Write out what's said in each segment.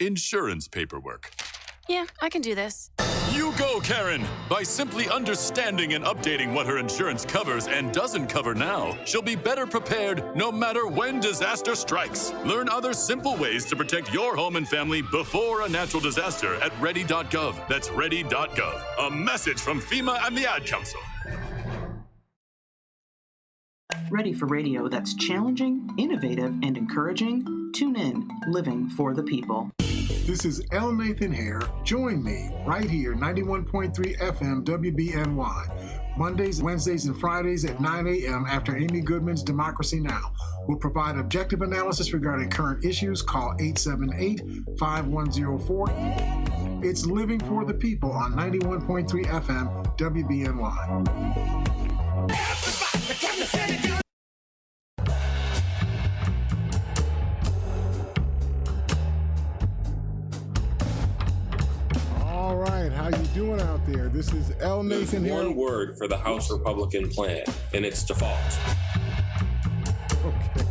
insurance paperwork. Yeah, I can do this. You go, Karen! By simply understanding and updating what her insurance covers and doesn't cover now, she'll be better prepared no matter when disaster strikes. Learn other simple ways to protect your home and family before a natural disaster at ready.gov. That's ready.gov. A message from FEMA and the Ad Council. Ready for radio that's challenging, innovative, and encouraging? Tune in, Living for the People. This is L. Nathan Hare. Join me right here, 91.3 FM WBNY. Mondays, Wednesdays, and Fridays at 9 a.m. after Amy Goodman's Democracy Now! We'll provide objective analysis regarding current issues. Call 878-5104. It's Living for the People on 91.3 FM WBNY. All right, how you doing out there? This is L. Nathan here. There's one word for the House Republican plan, and it's default. Okay.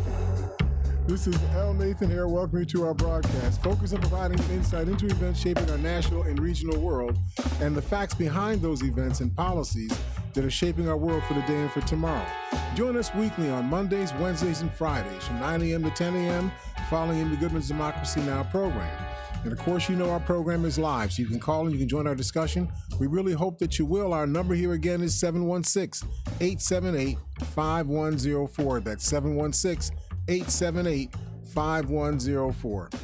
This is L. Nathan here. Welcome you to our broadcast, focused on providing an insight into events shaping our national and regional world and the facts behind those events and policies that are shaping our world for the day and for tomorrow. Join us weekly on Mondays, Wednesdays, and Fridays from 9 a.m. to 10 a.m. following Amy Goodman's Democracy Now! Program. And of course, you know our program is live, so you can call and you can join our discussion. We really hope that you will. Our number here again is 716-878-5104. That's 716-878-5104.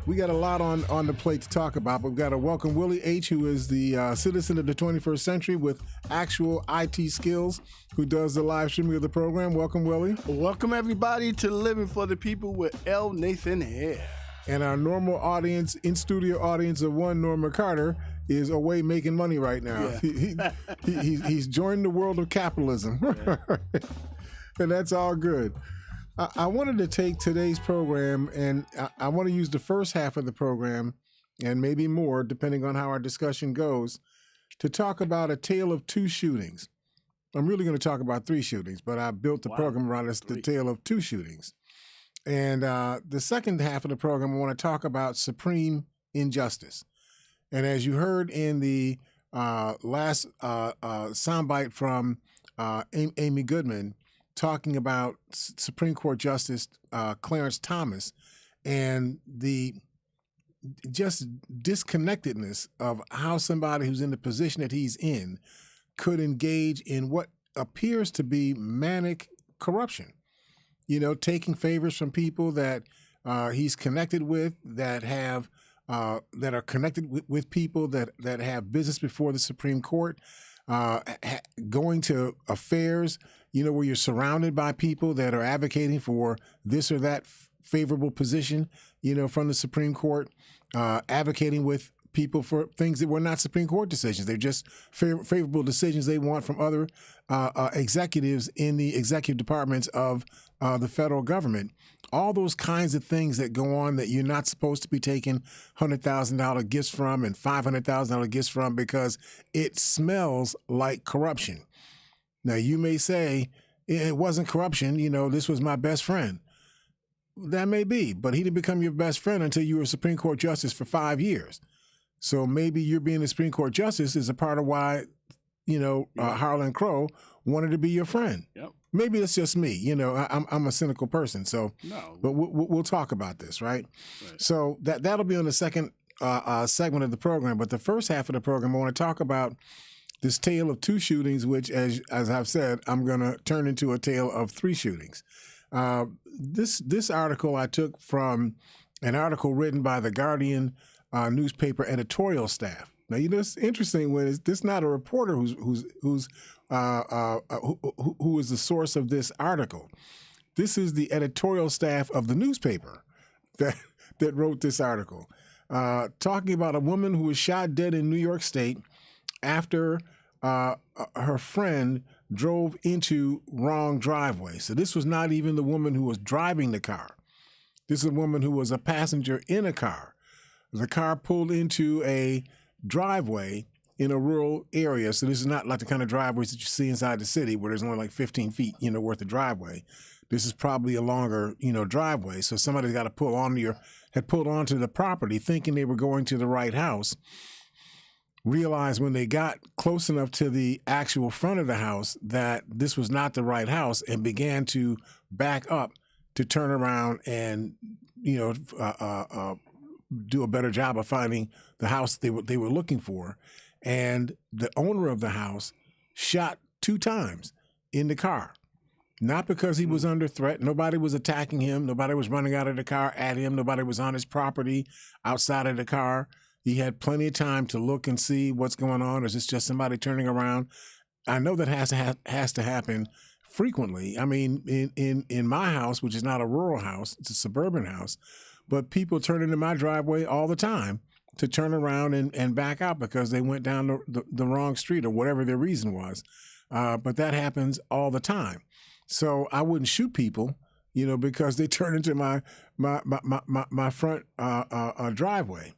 We got a lot on the plate to talk about, but we've got to welcome Willie H., who is the citizen of the 21st century with actual IT skills, who does the live streaming of the program. Welcome, Willie. Welcome, everybody, to Living for the People with L. Nathan Hare. And our normal audience, in-studio audience of one, Norma Carter, is away making money right now. Yeah. He's joined the world of capitalism. Yeah. And that's all good. I wanted to take today's program, and I want to use the first half of the program, and maybe more, depending on how our discussion goes, to talk about a tale of two shootings. I'm really going to talk about three shootings, but I built the program around the tale of two shootings. And the second half of the program, I want to talk about supreme injustice. And as you heard in the last soundbite from Amy Goodman, talking about Supreme Court Justice Clarence Thomas and the just disconnectedness of how somebody who's in the position that he's in could engage in what appears to be manic corruption. You know, taking favors from people that he's connected with, that have that are connected with people that have business before the Supreme Court, going to affairs, you know, where you're surrounded by people that are advocating for this or that favorable position, you know, from the Supreme Court, advocating with people for things that were not Supreme Court decisions. They're just favorable decisions they want from other executives in the executive departments of the federal government. All those kinds of things that go on that you're not supposed to be taking $100,000 gifts from and $500,000 gifts from because it smells like corruption. Now, you may say, it wasn't corruption, you know, this was my best friend. That may be, but he didn't become your best friend until you were a Supreme Court justice for 5 years. So maybe you're being a Supreme Court justice is a part of why, you know, Harlan Crow wanted to be your friend. Yep. Maybe it's just me. You know, I'm a cynical person. So, but we'll talk about this, right? So that'll be on the second segment of the program. But the first half of the program, I want to talk about this tale of two shootings, which, as I've said, I'm going to turn into a tale of three shootings. This article I took from an article written by the Guardian newspaper editorial staff. Now, you know, it's interesting when this is not a reporter who is the source of this article. This is the editorial staff of the newspaper that wrote this article, talking about a woman who was shot dead in New York State after her friend drove into wrong driveway. So this was not even the woman who was driving the car. This is a woman who was a passenger in a car. The car pulled into a driveway in a rural area. So this is not like the kind of driveways that you see inside the city where there's only like 15 feet, you know, worth of driveway. This is probably a longer, you know, driveway. So somebody's got to pull onto your, had pulled onto the property thinking they were going to the right house, realized when they got close enough to the actual front of the house that this was not the right house, and began to back up to turn around and, do a better job of finding the house they were looking for. And the owner of the house shot 2 times in the car. Not because he was under threat. Nobody was attacking him. Nobody was running out of the car at him. Nobody was on his property outside of the car. He had plenty of time to look and see what's going on. Is this just somebody turning around? I know that has to happen frequently. I mean, in my house, which is not a rural house, it's a suburban house, but people turn into my driveway all the time to turn around and back out because they went down the wrong street or whatever their reason was. But that happens all the time. So I wouldn't shoot people, because they turn into my front driveway.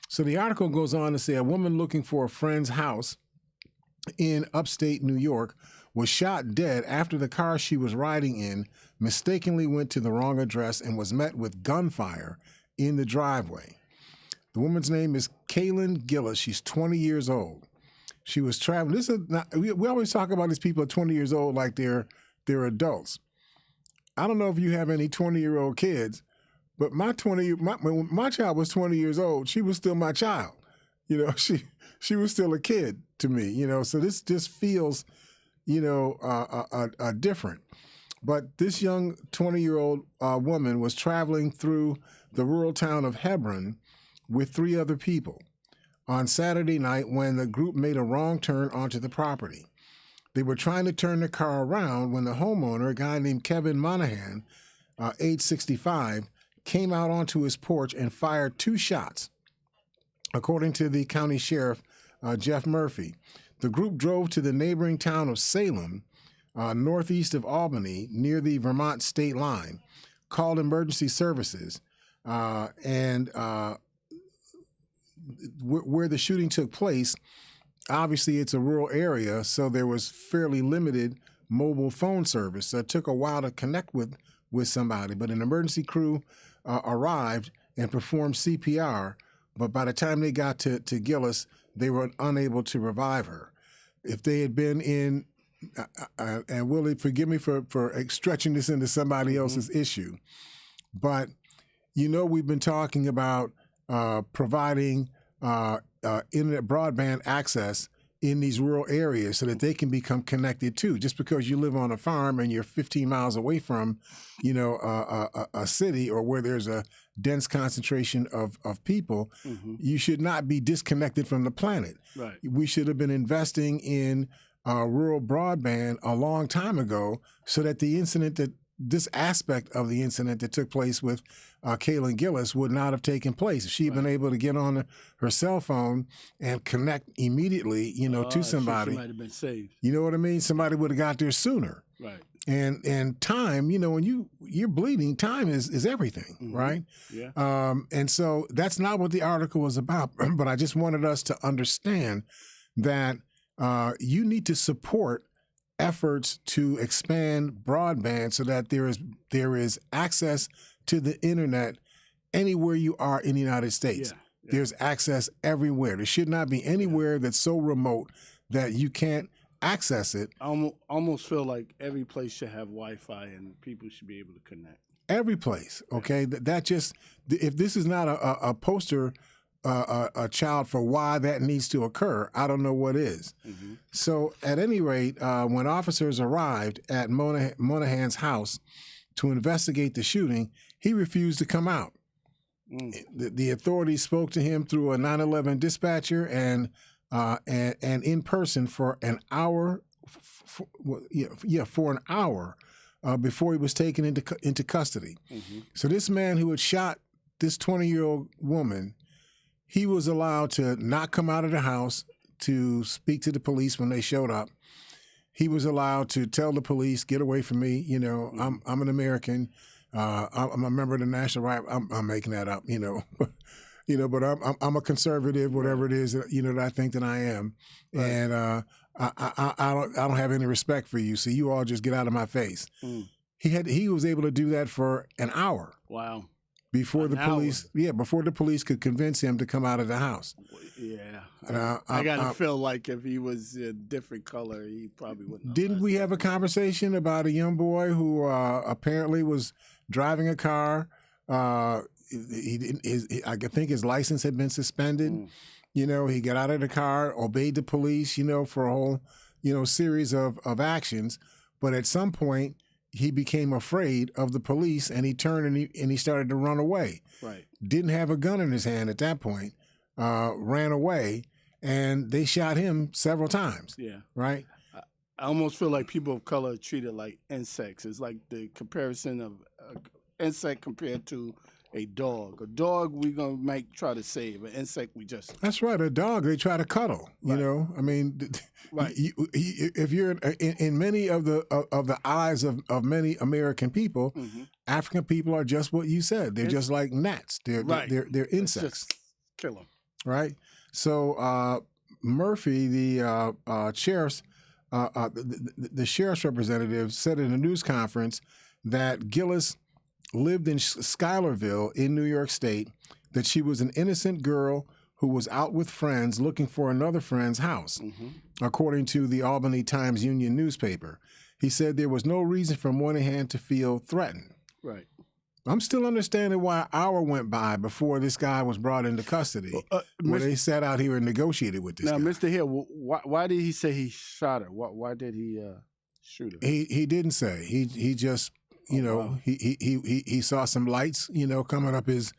So the article goes on to say a woman looking for a friend's house in upstate New York was shot dead after the car she was riding in mistakenly went to the wrong address and was met with gunfire in the driveway. The woman's name is Kaylin Gillis. She's 20 years old. She was traveling. This is not, we always talk about these people at 20 years old like they're adults. I don't know if you have any 20-year-old kids, but when my child was 20 years old, she was still my child. She was still a kid to me. So this just feels, different. But this young 20-year-old woman was traveling through the rural town of Hebron with 3 other people on Saturday night when the group made a wrong turn onto the property. They were trying to turn the car around when the homeowner, a guy named Kevin Monahan, age 65, came out onto his porch and fired 2 shots. According to the county sheriff, Jeff Murphy, the group drove to the neighboring town of Salem, northeast of Albany, near the Vermont state line, called emergency services, and where the shooting took place, obviously it's a rural area, so there was fairly limited mobile phone service. So it took a while to connect with somebody, but an emergency crew arrived and performed CPR, but by the time they got to Gillis, they were unable to revive her. If they had been in, and Willie, forgive me for stretching this into somebody else's issue, but we've been talking about providing internet broadband access in these rural areas so that they can become connected too. Just because you live on a farm and you're 15 miles away from, a city or where there's a dense concentration of people, you should not be disconnected from the planet. Right. We should have been investing in rural broadband a long time ago so that this aspect of the incident that took place with Kaylin Gillis would not have taken place. If she had been able to get on her cell phone and connect immediately, to somebody, she might have been saved. You know what I mean? Somebody would have got there sooner. Right. And time, when you're bleeding, time is everything, right? Yeah. And so that's not what the article was about. But I just wanted us to understand that you need to support efforts to expand broadband so that there is access to the internet anywhere you are in the United States. Yeah. There's access everywhere. There should not be anywhere that's so remote that you can't access it. I almost feel like every place should have Wi-Fi and people should be able to connect. Every place, okay? That just, if this is not a poster a child for why that needs to occur, I don't know what is. Mm-hmm. So at any rate, when officers arrived at Monahan's house to investigate the shooting, he refused to come out. The authorities spoke to him through a 911 dispatcher and in person for an hour. For an hour before he was taken into custody. Mm-hmm. So this man who had shot this 20-year-old woman, he was allowed to not come out of the house to speak to the police when they showed up. He was allowed to tell the police, "Get away from me. I'm an American. I'm a member of the National Right." I'm making that up, but I'm a conservative, whatever it is, that I think that I am, right. And I don't have any respect for you, so you all just get out of my face. He was able to do that for an hour. Wow. before the police. Yeah, before the police could convince him to come out of the house. Yeah, I gotta feel like if he was a different color, he probably wouldn't. Didn't we have a conversation about a young boy who apparently was driving a car? I think his license had been suspended. You know, he got out of the car, obeyed the police, you know, for a whole, you know, series of actions. But at some point, he became afraid of the police, and he turned and he started to run away. Right. Didn't have a gun in his hand at that point. Ran away, and they shot him several times. Yeah. Right. I almost feel like people of color are treated like insects. It's like the comparison of an insect compared to a dog. A dog we might try to save. An insect we just. That's right. A dog they try to cuddle. You know. I mean, right. If you're in many of the eyes of many American people, African people are just what you said. They're just like gnats. They're insects. Just kill them. Right. So Murphy, the sheriff's the sheriff's representative, said in a news conference that Gillis lived in Schuylerville in New York State, that she was an innocent girl who was out with friends looking for another friend's house, according to the Albany Times-Union newspaper. He said there was no reason for Moynihan to feel threatened. Right. I'm still understanding why an hour went by before this guy was brought into custody, where they sat out here and negotiated with this guy. Now, Mr. Hill, why did he say he shot her? Why did he shoot her? He didn't say. He just, you know, wow. he saw some lights, you know, coming up his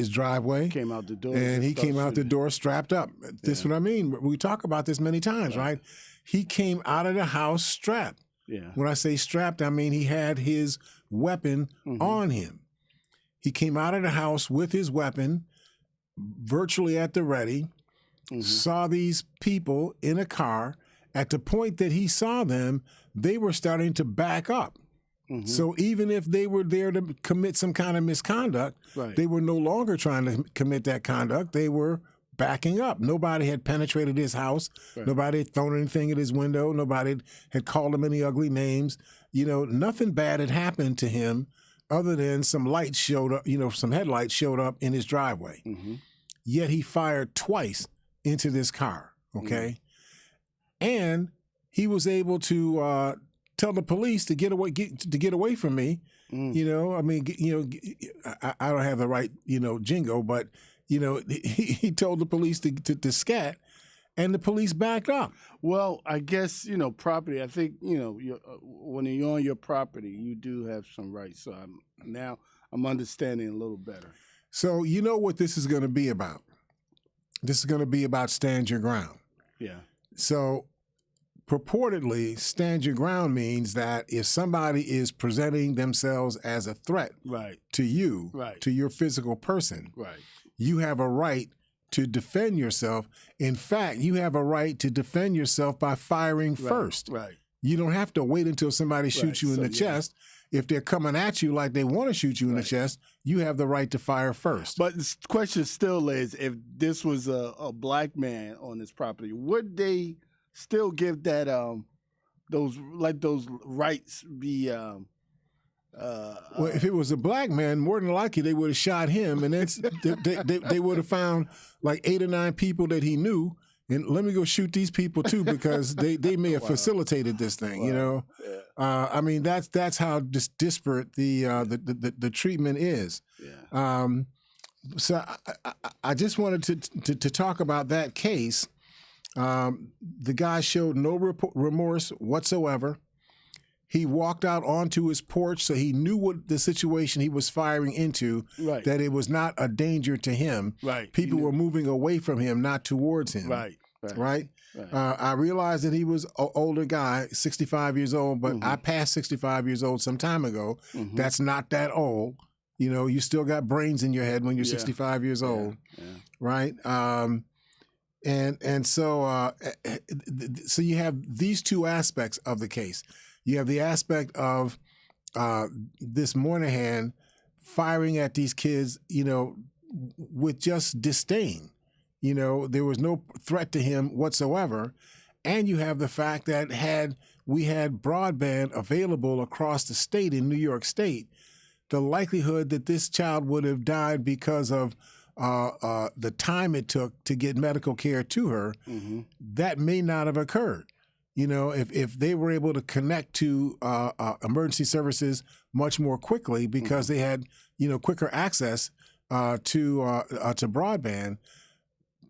driveway. Came out the door. And he came out the door strapped up. This is what I mean. We talk about this many times, right? He came out of the house strapped. Yeah. When I say strapped, I mean he had his weapon on him. He came out of the house with his weapon, virtually at the ready, saw these people in a car. At the point that he saw them, they were starting to back up. So even if they were there to commit some kind of misconduct, they were no longer trying to commit that conduct. They were backing up. Nobody had penetrated his house. Nobody had thrown anything at his window. Nobody had called him any ugly names. You know, nothing bad had happened to him other than some lights showed up, you know, some headlights showed up in his driveway. Yet he fired twice into this car, okay? And he was able to tell the police to get away from me. You know, I mean, you know, I don't have the right, you know, jingo, but you know, he told the police to scat, and the police backed up. Well, I guess, you know, property, I think, you know, when you're on your property, you do have some rights. So I'm understanding a little better. So you know what this is going to be about. This is going to be about stand your ground. Yeah. So purportedly, stand your ground means that if somebody is presenting themselves as a threat to you, to your physical person, you have a right to defend yourself. In fact, you have a right to defend yourself by firing first. You don't have to wait until somebody shoots you in the chest. If they're coming at you like they want to shoot you in the chest, you have the right to fire first. But the question still is, if this was a black man on this property, would they still give that those rights be well, if it was a black man, more than likely they would have shot him, and they would have found like 8 or 9 people that he knew, and let me go shoot these people too because they may have facilitated this thing. You know, I mean that's how disparate the treatment is. So I just wanted to talk about that case. The guy showed no remorse whatsoever. He walked out onto his porch, so he knew what the situation he was firing into, that it was not a danger to him. People were moving away from him, not towards him. I realized that he was an older guy, 65 years old, but I passed 65 years old some time ago. That's not that old. You know, you still got brains in your head when you're 65 years old, right? And so you have these two aspects of the case. You have the aspect of this Moynihan firing at these kids, you know, with just disdain. You know, there was no threat to him whatsoever. And you have the fact that had we had broadband available across the state in New York State, the likelihood that this child would have died because of the time it took to get medical care to her, that may not have occurred. You know, if they were able to connect to emergency services much more quickly because they had, you know, quicker access to broadband,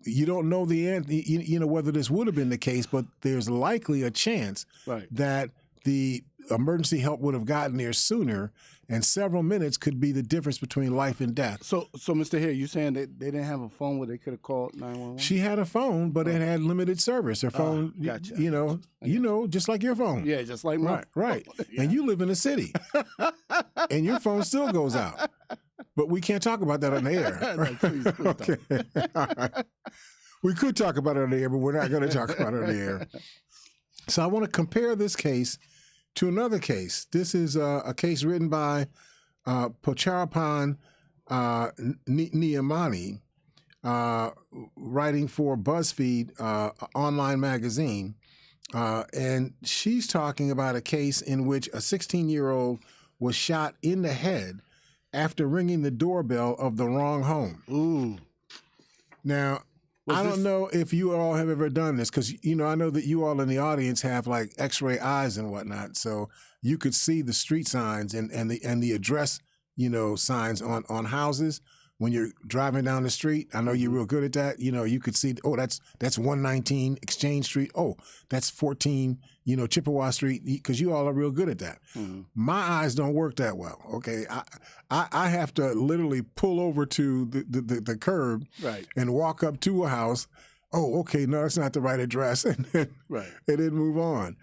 you don't know you know, whether this would have been the case, but there's likely a chance that the emergency help would have gotten there sooner, and several minutes could be the difference between life and death. So Mr. Hare, you saying that they didn't have a phone where they could have called 911? She had a phone, but it had limited service. Her phone, gotcha. you know, just like your phone. Yeah, just like mine. Right. And you live in a city, and your phone still goes out. But we can't talk about that on the air. No, please don't. Okay. All right. We could talk about it on the air, but we're not going to talk about it on the air. So I want to compare this case to another case. This is a case written by Pocharapan Niamani, writing for BuzzFeed online magazine. And she's talking about a case in which a 16-year-old was shot in the head after ringing the doorbell of the wrong home. Ooh. Now, I don't know if you all have ever done this, because, you know, I know that you all in the audience have like X-ray eyes and whatnot, so you could see the street signs and the address, you know, signs on houses when you're driving down the street. I know you're real good at that. You know, you could see, oh, that's 119 Exchange Street. Oh, that's 14, you know, Chippewa Street, because you all are real good at that. My eyes don't work that well. Okay, I have to literally pull over to the curb and walk up to a house. Oh, okay, no, that's not the right address, and then move on.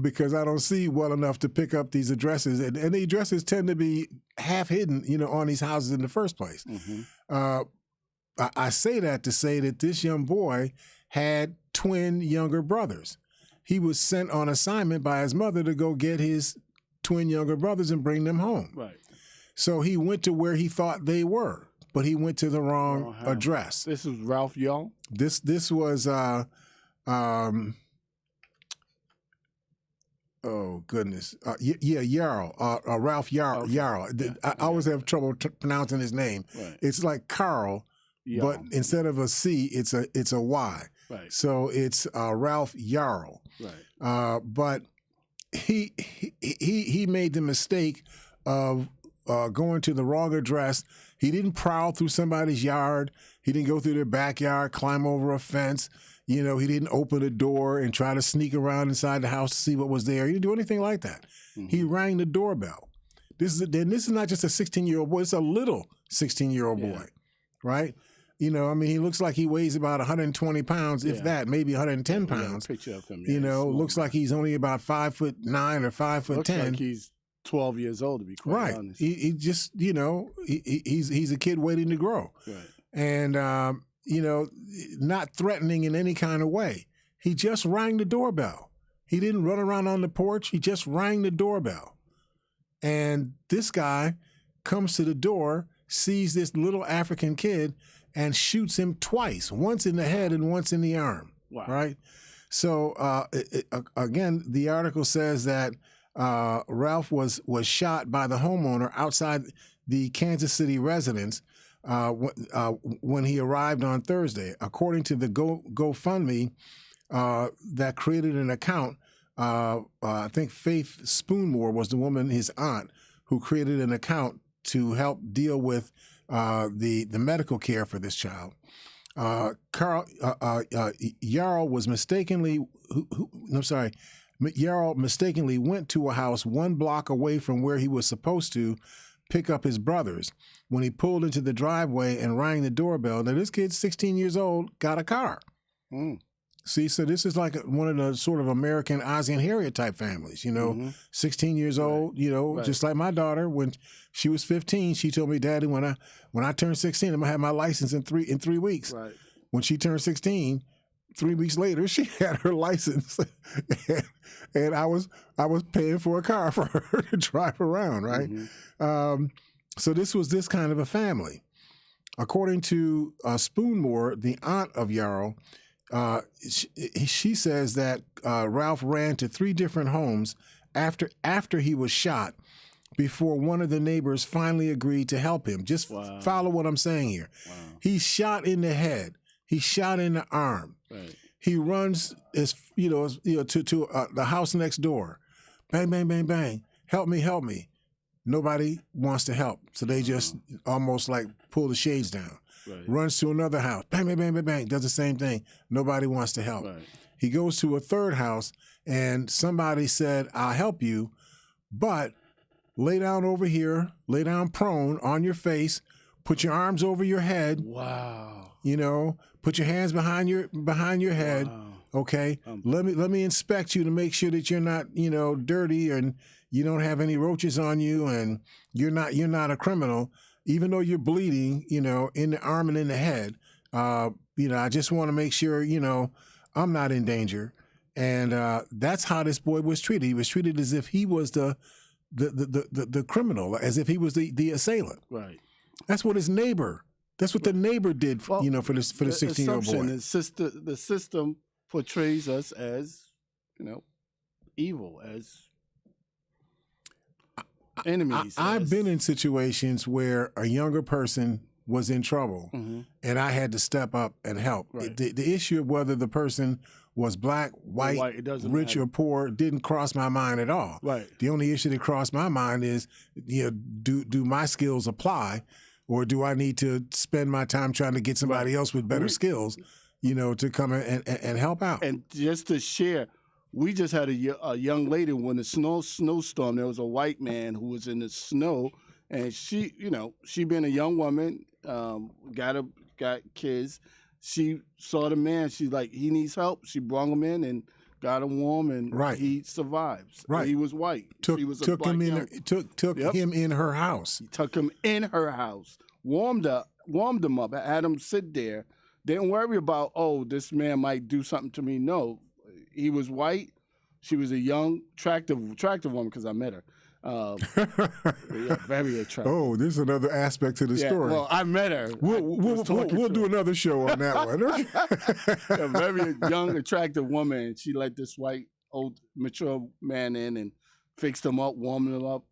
Because I don't see well enough to pick up these addresses. And the addresses tend to be half hidden, you know, on these houses in the first place. I say that to say that this young boy had twin younger brothers. He was sent on assignment by his mother to go get his twin younger brothers and bring them home. So he went to where he thought they were, but he went to the wrong address. This was Ralph Yarl? This was... oh, goodness. Yarl, Ralph Yarl. Yarl. I always have trouble pronouncing his name. It's like Carl, but instead of a C, it's a Y. So it's Ralph Yarl. But he made the mistake of going to the wrong address. He didn't prowl through somebody's yard. He didn't go through their backyard, climb over a fence. You know, he didn't open a door and try to sneak around inside the house to see what was there. He didn't do anything like that. He rang the doorbell. This is not just a 16-year-old boy. It's a little 16-year-old boy, right? You know, I mean, he looks like he weighs about 120 pounds, if that, maybe 110 pounds. Picture of him. You know, looks like he's only about 5'9" or 5'10". Looks like he's 12 years old, to be quite honest. He just, you know, he's a kid waiting to grow. And, you know, not threatening in any kind of way. He just rang the doorbell. He didn't run around on the porch. He just rang the doorbell. And this guy comes to the door, sees this little African kid, and shoots him twice, once in the head and once in the arm. Right? So, again, the article says that Ralph was shot by the homeowner outside the Kansas City residence when he arrived on Thursday. According to the GoFundMe that created an account, I think Faith Spoonmore was the woman, his aunt, who created an account to help deal with the medical care for this child. Yarl was Yarl mistakenly went to a house 1 block away from where he was supposed to pick up his brothers. When he pulled into the driveway and rang the doorbell, now this kid's 16 years old, got a car. See, so this is like one of the sort of American Ozzie and Harriet type families, you know, 16 years old, you know, just like my daughter. When she was 15, she told me, Daddy, when I turn 16, I'm gonna have my license in 3 weeks. When she turned 16, 3 weeks later, she had her license, and I was paying for a car for her to drive around, right? So this was this kind of a family. According to Spoonmore, the aunt of Yarl, she says that Ralph ran to 3 different homes after he was shot before one of the neighbors finally agreed to help him. Just follow what I'm saying here. Wow. He's shot in the head. He's shot in the arm. Right. He runs to the house next door. Bang, bang, bang, bang. Help me, help me. Nobody wants to help. So they just almost like pull the shades down. Right. Runs to another house. Bang, bang, bang, bang, bang. Does the same thing. Nobody wants to help. Right. He goes to a third house and somebody said, I'll help you, but lay down over here, lay down prone on your face, put your arms over your head. Wow. Put your hands behind your head. Wow. Okay. Let me inspect you to make sure that you're not, dirty and you don't have any roaches on you and you're not a criminal, even though you're bleeding, in the arm and in the head. I just want to make sure, I'm not in danger. And that's how this boy was treated. He was treated as if he was the criminal, as if he was the assailant. Right. That's what the neighbor did, for the 16-year-old boy. The system portrays us as, evil, as enemies. I've been in situations where a younger person was in trouble, and I had to step up and help. Right. The issue of whether the person was black, white, rich, or poor didn't cross my mind at all. Right. The only issue that crossed my mind is, do my skills apply, or do I need to spend my time trying to get somebody else with better skills, to come and help out? And just to share, we just had a young lady when the snowstorm. There was a white man who was in the snow, and she being a young woman, got kids. She saw the man. She's like, he needs help. She brought him in and got him warm, and he survives. Right. He was white. Took him in her house. Took him in her house. Warmed him up. Had him sit there. Didn't worry about, this man might do something to me. No, he was white. She was a young, attractive woman because I met her. Very attractive. Oh, there's another aspect to the story. Well, I met her. We'll do another show on that one. A very young, attractive woman. She let this white, old, mature man in and fixed him up, warmed him up.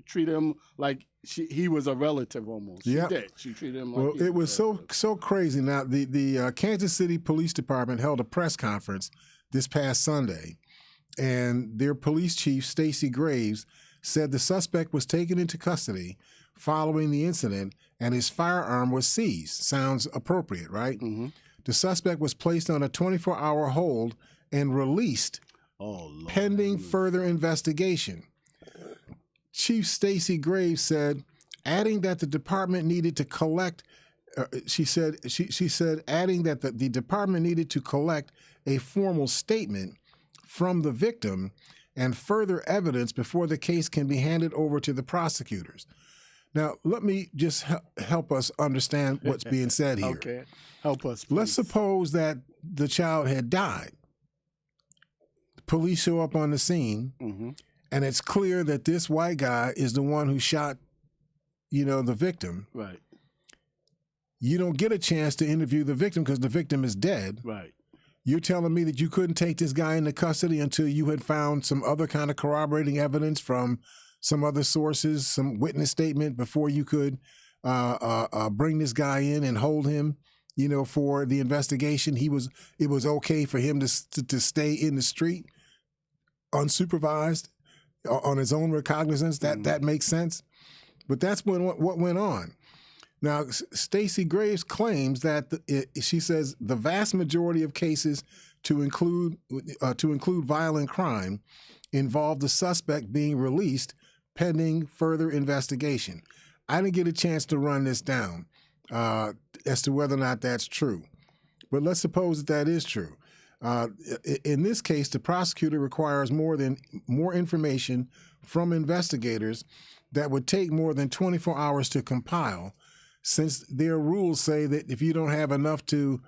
Treated him like he was a relative almost. She did. She treated him like it was so crazy. Now, the Kansas City Police Department held a press conference this past Sunday, and their police chief, Stacey Graves, said the suspect was taken into custody following the incident and his firearm was seized. Sounds appropriate, right? Mm-hmm. The suspect was placed on a 24-hour hold and released pending further investigation. Chief Stacey Graves said, adding that the department needed to collect, she said, adding that the department needed to collect a formal statement from the victim and further evidence before the case can be handed over to the prosecutors. Now, let me just help us understand what's being said here. Okay, help us, please. Let's suppose that the child had died. Police show up on the scene, and it's clear that this white guy is the one who shot, the victim. Right. You don't get a chance to interview the victim because the victim is dead. Right. You're telling me that you couldn't take this guy into custody until you had found some other kind of corroborating evidence from some other sources, some witness statement before you could bring this guy in and hold him, for the investigation. It was okay for him to stay in the street unsupervised on his own recognizance. That makes sense. But that's what went on. Now, Stacey Graves claims that she says the vast majority of cases to include violent crime involve the suspect being released pending further investigation. I didn't get a chance to run this down as to whether or not that's true, but let's suppose that is true. In this case, the prosecutor requires more information from investigators that would take more than 24 hours to compile, since their rules say that if you don't have enough to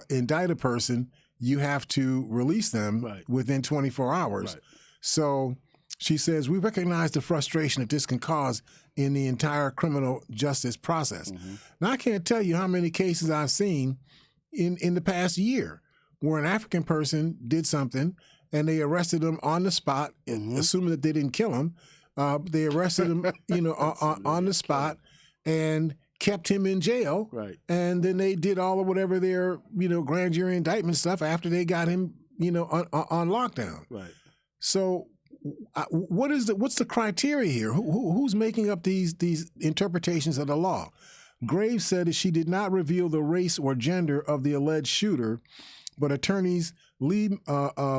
indict a person, you have to release them within 24 hours. Right. So she says, we recognize the frustration that this can cause in the entire criminal justice process. Now, I can't tell you how many cases I've seen in the past year where an African person did something and they arrested them on the spot, assuming that they didn't kill him, They arrested him, on the spot, and kept him in jail. Right. And then they did all of whatever their, grand jury indictment stuff after they got him, on lockdown. Right. So, what's the criteria here? Who's making up these interpretations of the law? Graves said that she did not reveal the race or gender of the alleged shooter, but attorneys Lee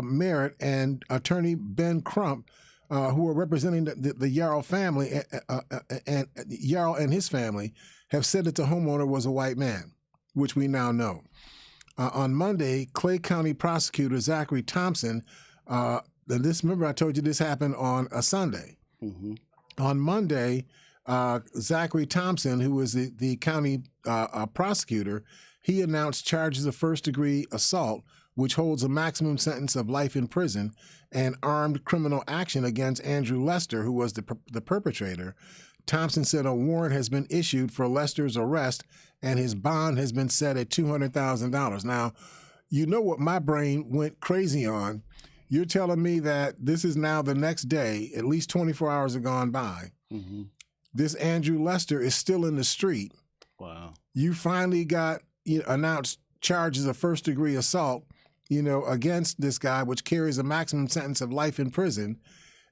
Merritt and attorney Ben Crump, who are representing the Yarrow family and Yarrow and his family, have said that the homeowner was a white man, which we now know. On Monday, Clay County prosecutor Zachary Thompson, remember I told you this happened on a Sunday. Mm-hmm. On Monday, Zachary Thompson, who was the county prosecutor, he announced charges of first-degree assault, which holds a maximum sentence of life in prison, and armed criminal action against Andrew Lester, who was the perpetrator. Thompson said a warrant has been issued for Lester's arrest, and his bond has been set at $200,000. Now, you know what my brain went crazy on. You're telling me that this is now the next day, at least 24 hours have gone by. Mm-hmm. This Andrew Lester is still in the street. Wow. You finally got announced charges of first-degree assault, against this guy, which carries a maximum sentence of life in prison,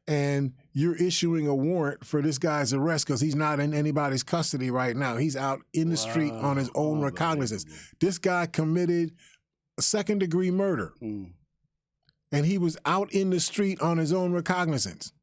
and you're issuing a warrant for this guy's arrest because he's not in anybody's custody right now. He's out in the street on his own recognizance. This guy committed a second-degree murder, and he was out in the street on his own recognizance.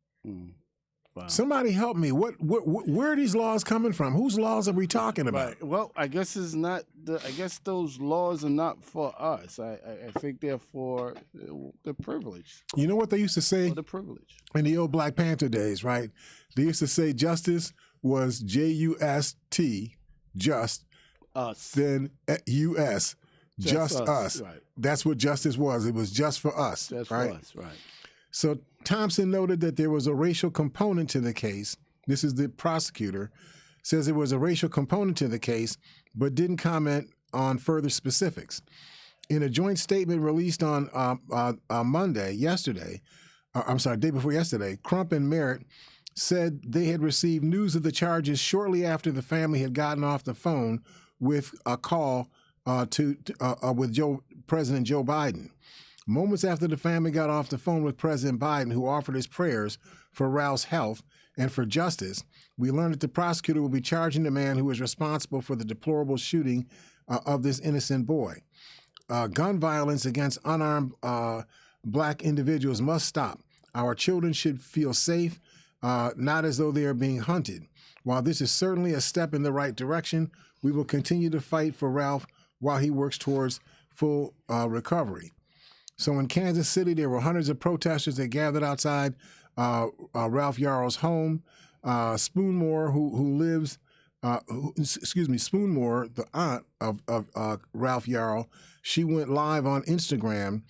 Wow. Somebody help me. Where are these laws coming from? Whose laws are we talking about? Right. Well, I guess it's not. I guess those laws are not for us. I think they're for the privilege. You know what they used to say? For the privilege. In the old Black Panther days, right? They used to say justice was J-U-S-T, just, us. Then U-S, just us. Right. That's what justice was. It was just for us. Just right? for us, right. So Thompson noted that there was a racial component to the case. This is the prosecutor, says there was a racial component to the case, but didn't comment on further specifics. In a joint statement released on day before yesterday, Crump and Merritt said they had received news of the charges shortly after the family had gotten off the phone with a call with President Joe Biden. Moments after the family got off the phone with President Biden, who offered his prayers for Ralph's health and for justice, we learned that the prosecutor will be charging the man who was responsible for the deplorable shooting of this innocent boy. Gun violence against unarmed Black individuals must stop. Our children should feel safe, not as though they are being hunted. While this is certainly a step in the right direction, we will continue to fight for Ralph while he works towards full recovery. So in Kansas City, there were hundreds of protesters that gathered outside Ralph Yarrow's home. Spoonmore, Spoonmore, the aunt of Ralph Yarrow, she went live on Instagram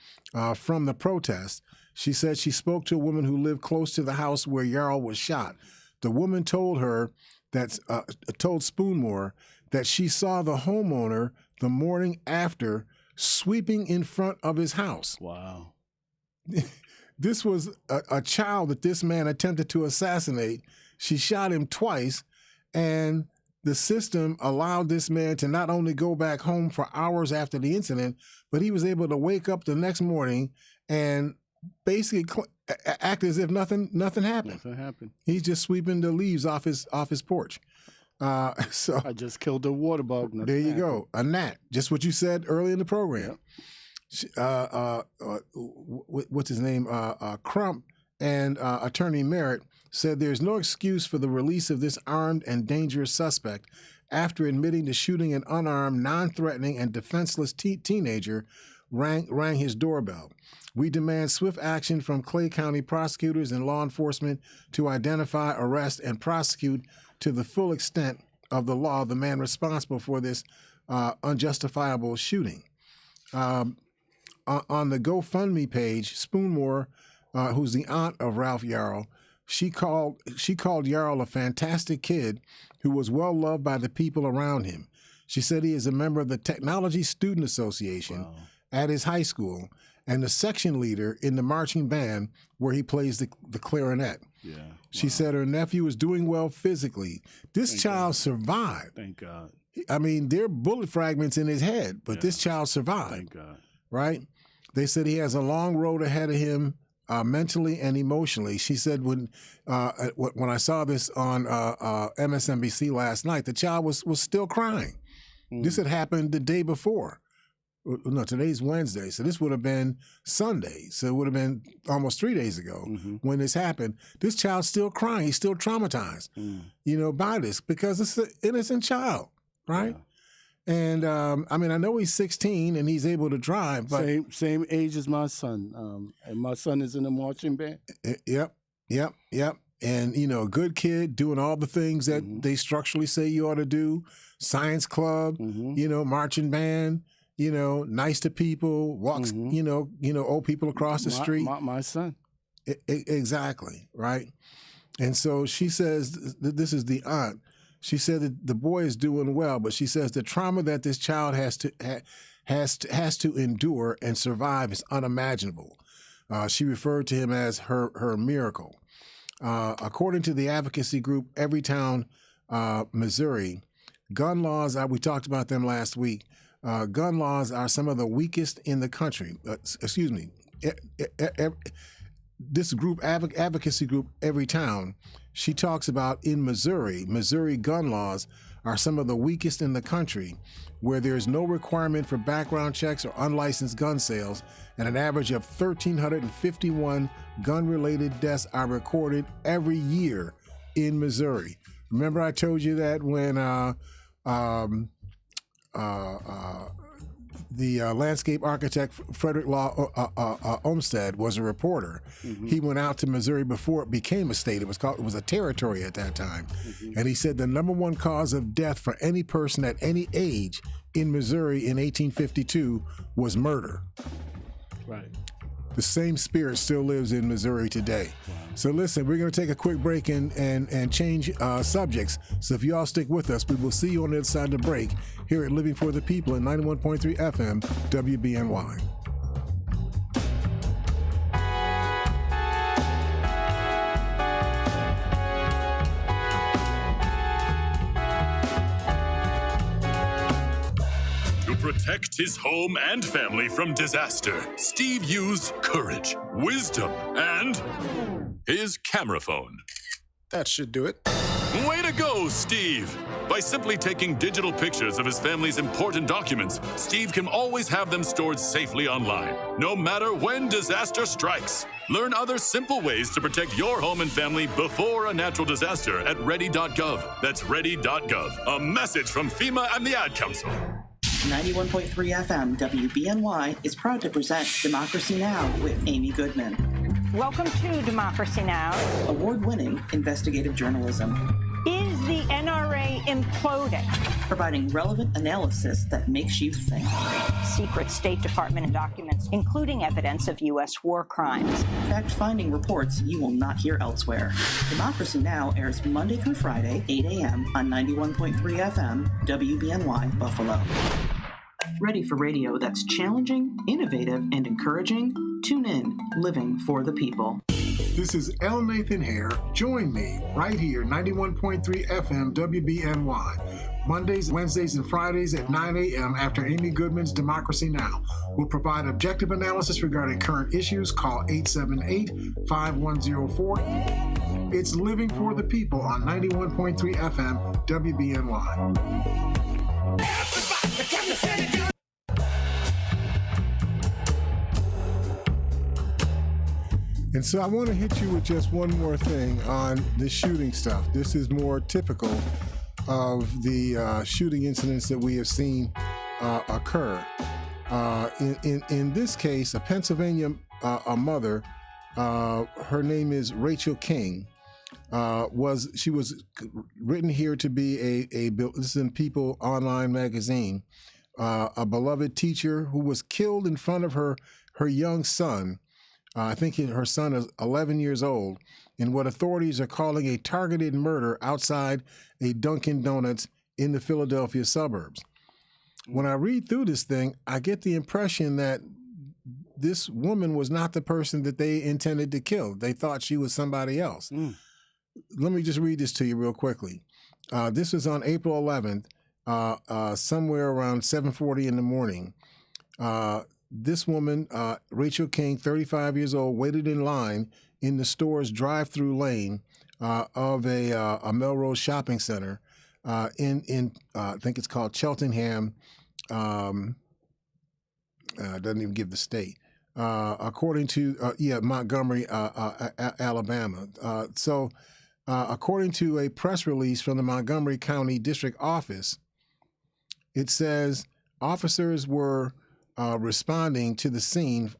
from the protest. She said she spoke to a woman who lived close to the house where Yarrow was shot. The woman told Spoonmore that she saw the homeowner the morning after sweeping in front of his house. Wow. This was a child that this man attempted to assassinate. She shot him twice, and the system allowed this man to not only go back home for hours after the incident, but he was able to wake up the next morning and basically act as if nothing happened. Nothing happened. He's just sweeping the leaves off his porch. So I just killed a water bug. There you go, a gnat. Just what you said early in the program. Yep. What's his name? Crump and attorney Merritt said there's no excuse for the release of this armed and dangerous suspect after admitting to shooting an unarmed, non-threatening, and defenseless teenager rang his doorbell. We demand swift action from Clay County prosecutors and law enforcement to identify, arrest, and prosecute to the full extent of the law the man responsible for this unjustifiable shooting. On the GoFundMe page, Spoonmore, who's the aunt of Ralph Yarrow, she called Yarrow a fantastic kid who was well loved by the people around him. She said he is a member of the Technology Student Association at his high school and the section leader in the marching band where he plays the clarinet. Yeah. She said her nephew is doing well physically. This child survived. Thank God. I mean, there are bullet fragments in his head, but this child survived. Thank God. Right? They said he has a long road ahead of him, mentally and emotionally. She said when I saw this on MSNBC last night, the child was still crying. This had happened the day before. No, today's Wednesday, so this would have been Sunday. So it would have been almost 3 days ago when this happened. This child's still crying. He's still traumatized, by this because it's an innocent child, right? Yeah. And I mean, I know he's 16 and he's able to drive, but same age as my son. And my son is in a marching band. Yep. And a good kid doing all the things that they structurally say you ought to do. Science club, marching band. Nice to people, walks, old people across the street. My son. Exactly, right? And so she says, this is the aunt. She said that the boy is doing well, but she says the trauma that this child has to endure and survive is unimaginable. She referred to him as her miracle. According to the advocacy group Everytown, Missouri, gun laws, we talked about them last week, gun laws are some of the weakest in the country. This group, advocacy group, Everytown, she talks about in Missouri gun laws are some of the weakest in the country, where there's no requirement for background checks or unlicensed gun sales, and an average of 1,351 gun-related deaths are recorded every year in Missouri. Remember I told you that when the landscape architect Frederick Law Olmsted was a reporter. He went out to Missouri before it became a state. It was a territory at that time. And he said the number one cause of death for any person at any age in Missouri in 1852 was murder. Right. The same spirit still lives in Missouri today. So listen, we're going to take a quick break and change subjects. So if you all stick with us, we will see you on the other side of the break here at Living for the People at 91.3 FM WBNY. To protect his home and family from disaster, Steve used courage, wisdom, and his camera phone. That should do it. Way to go, Steve! By simply taking digital pictures of his family's important documents, Steve can always have them stored safely online, no matter when disaster strikes. Learn other simple ways to protect your home and family before a natural disaster at ready.gov. That's ready.gov. A message from FEMA and the Ad Council. 91.3 FM WBNY is proud to present Democracy Now! With Amy Goodman. Welcome to Democracy Now! Award-winning investigative journalism. Is the NRA imploding? Providing relevant analysis that makes you think. Secret State Department documents, including evidence of U.S. war crimes. Fact-finding reports you will not hear elsewhere. Democracy Now! Airs Monday through Friday, 8 a.m. on 91.3 FM, WBNY, Buffalo. Ready for radio that's challenging, innovative, and encouraging? Tune in, Living for the People. This is L. Nathan Hare. Join me right here, 91.3 FM WBNY. Mondays, Wednesdays, and Fridays at 9 a.m. after Amy Goodman's Democracy Now! We'll provide objective analysis regarding current issues. Call 878-5104. It's Living for the People on 91.3 FM WBNY. And so I want to hit you with just one more thing on the shooting stuff. This is more typical of the shooting incidents that we have seen occur. In this case, a Pennsylvania a mother, her name is Rachel King, she was written here to be this is in People Online magazine, a beloved teacher who was killed in front of her young son. I think her son is 11 years old, in what authorities are calling a targeted murder outside a Dunkin' Donuts in the Philadelphia suburbs. When I read through this thing, I get the impression that this woman was not the person that they intended to kill. They thought she was somebody else. Let me just read this to you real quickly. This was on April 11th, somewhere around 7:40 in the morning. This woman, Rachel King, 35 years old, waited in line in the store's drive-through lane of a Melrose shopping center in I think it's called Cheltenham. Doesn't even give the state. According to Montgomery, Alabama. According to a press release from the Montgomery County District Office, it says officers were responding to the scene.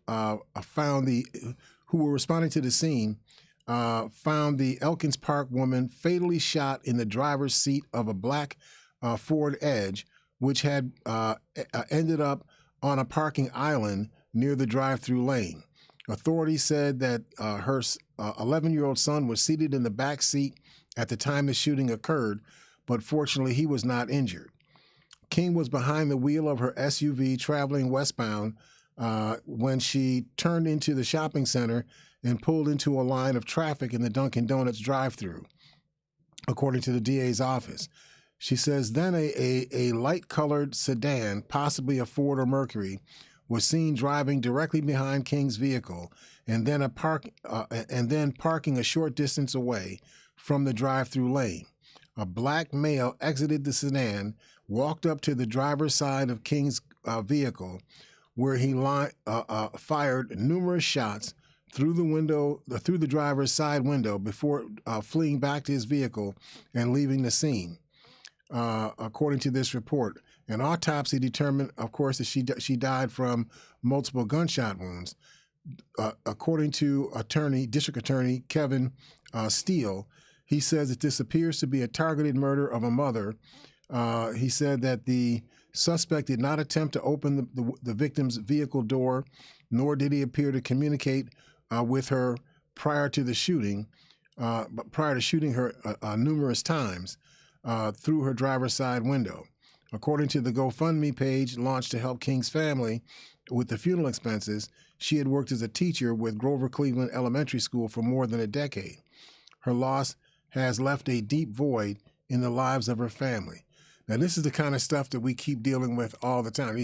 Found the Elkins Park woman fatally shot in the driver's seat of a black Ford Edge, which had ended up on a parking island near the drive-through lane. Authorities said that her 11-year-old son was seated in the back seat at the time the shooting occurred, but fortunately he was not injured. King was behind the wheel of her SUV traveling westbound when she turned into the shopping center and pulled into a line of traffic in the Dunkin' Donuts drive-thru, according to the DA's office. She says then a light-colored sedan, possibly a Ford or Mercury, was seen driving directly behind King's vehicle and then parking a short distance away from the drive-through lane. A black male exited the sedan, walked up to the driver's side of King's vehicle, where he fired numerous shots through the driver's side window before fleeing back to his vehicle and leaving the scene. According to this report, an autopsy determined, of course, that she died from multiple gunshot wounds. According to District Attorney Kevin Steele, he says that this appears to be a targeted murder of a mother. He said that the suspect did not attempt to open the victim's vehicle door, nor did he appear to communicate with her prior to shooting her numerous times through her driver's side window. According to the GoFundMe page launched to help King's family with the funeral expenses, she had worked as a teacher with Grover Cleveland Elementary School for more than a decade. Her loss has left a deep void in the lives of her family. Now, this is the kind of stuff that we keep dealing with all the time.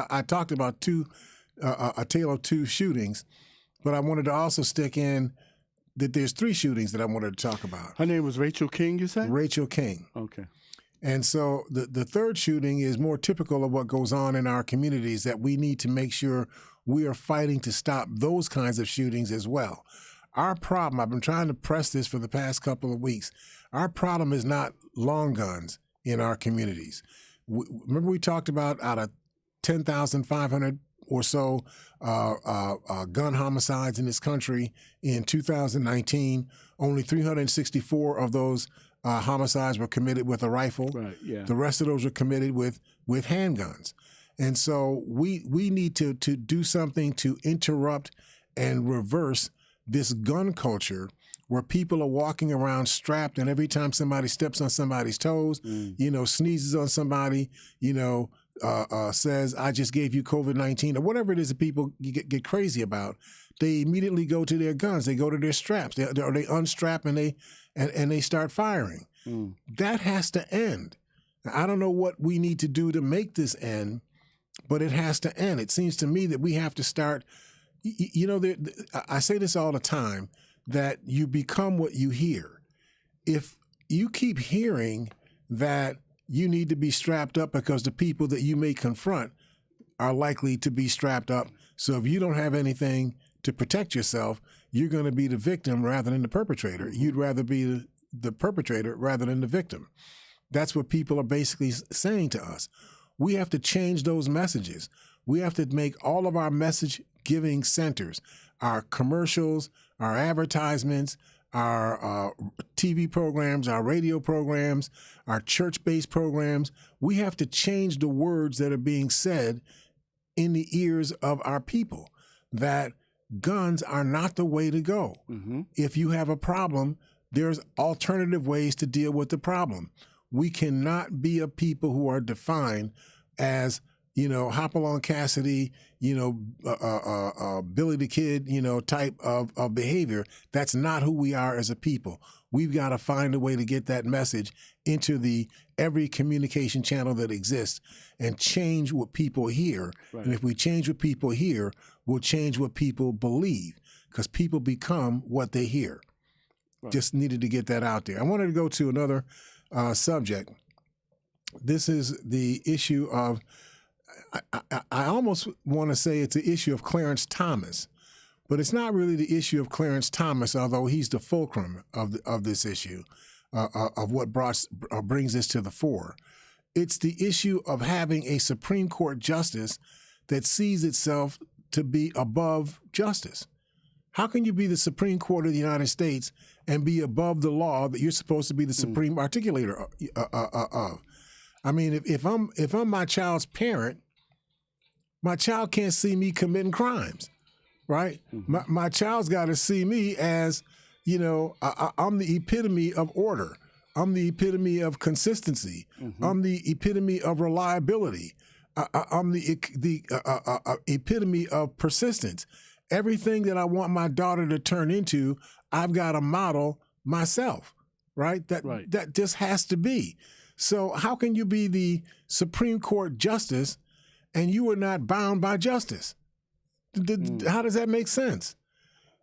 I talked about a tale of two shootings, but I wanted to also stick in that there's three shootings that I wanted to talk about. Her name was Rachel King, you said? Rachel King. Okay. And so the third shooting is more typical of what goes on in our communities, that we need to make sure we are fighting to stop those kinds of shootings as well. Our problem, I've been trying to press this for the past couple of weeks, our problem is not long guns in our communities. Remember we talked about out of 10,500 or so gun homicides in this country in 2019, only 364 of those homicides were committed with a rifle. Right, yeah. The rest of those were committed with handguns. And so we need to do something to interrupt and reverse this gun culture where people are walking around strapped, and every time somebody steps on somebody's toes, sneezes on somebody, says, I just gave you COVID-19, or whatever it is that people get crazy about, they immediately go to their guns. They go to their straps. They unstrap and they start firing. That has to end. Now, I don't know what we need to do to make this end, but it has to end. It seems to me that we have to start, I say this all the time, that you become what you hear. If you keep hearing that you need to be strapped up because the people that you may confront are likely to be strapped up, so if you don't have anything to protect yourself, you're going to be the victim rather than the perpetrator. You'd rather be the perpetrator rather than the victim. That's what people are basically saying to us. We have to change those messages. We have to make all of our message-giving centers, our commercials, our advertisements, our TV programs, our radio programs, our church-based programs, we have to change the words that are being said in the ears of our people, that guns are not the way to go. Mm-hmm. If you have a problem, there's alternative ways to deal with the problem. We cannot be a people who are defined as, Hopalong Cassidy, Billy the Kid, type of behavior. That's not who we are as a people. We've got to find a way to get that message into every communication channel that exists and change what people hear. Right. And if we change what people hear, we'll change what people believe, because people become what they hear. Right. Just needed to get that out there. I wanted to go to another subject. This is the issue of, I almost want to say it's the issue of Clarence Thomas, but it's not really the issue of Clarence Thomas, although he's the fulcrum of this issue, of what brings this to the fore. It's the issue of having a Supreme Court justice that sees itself to be above justice. How can you be the Supreme Court of the United States and be above the law that you're supposed to be the supreme articulator of? I mean, if I'm my child's parent, my child can't see me committing crimes, right? Mm-hmm. My child's got to see me as, I'm the epitome of order. I'm the epitome of consistency. Mm-hmm. I'm the epitome of reliability. I'm the epitome of persistence. Everything that I want my daughter to turn into, I've got to model myself, right? That just has to be. So how can you be the Supreme Court justice and you are not bound by justice? How does that make sense?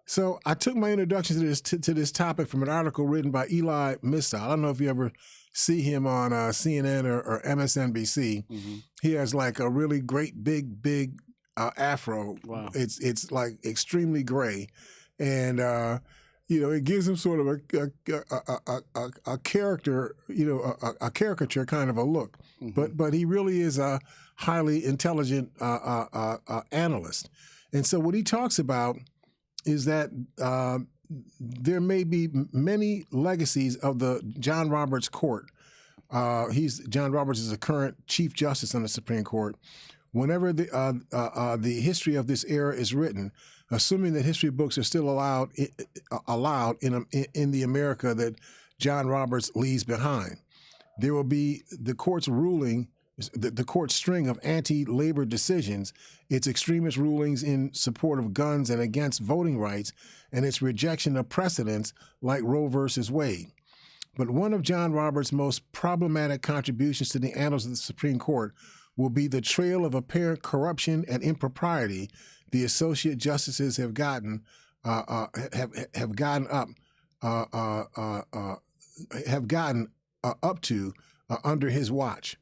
So I took my introduction to this topic from an article written by Eli Mistal. I don't know if you ever see him on CNN or MSNBC. Mm-hmm. He has like a really great big afro. Wow. It's like extremely gray, and it gives him sort of a character, a caricature kind of a look. Mm-hmm. But he really is a highly intelligent analyst. And so what he talks about is that there may be many legacies of the John Roberts Court. John Roberts is the current Chief Justice on the Supreme Court. Whenever the history of this era is written, assuming that history books are still allowed in the America that John Roberts leaves behind, there will be the court's ruling, the court's string of anti-labor decisions, its extremist rulings in support of guns and against voting rights, and its rejection of precedents like Roe versus Wade. But one of John Roberts' most problematic contributions to the annals of the Supreme Court will be the trail of apparent corruption and impropriety the associate justices have gotten up to under his watch.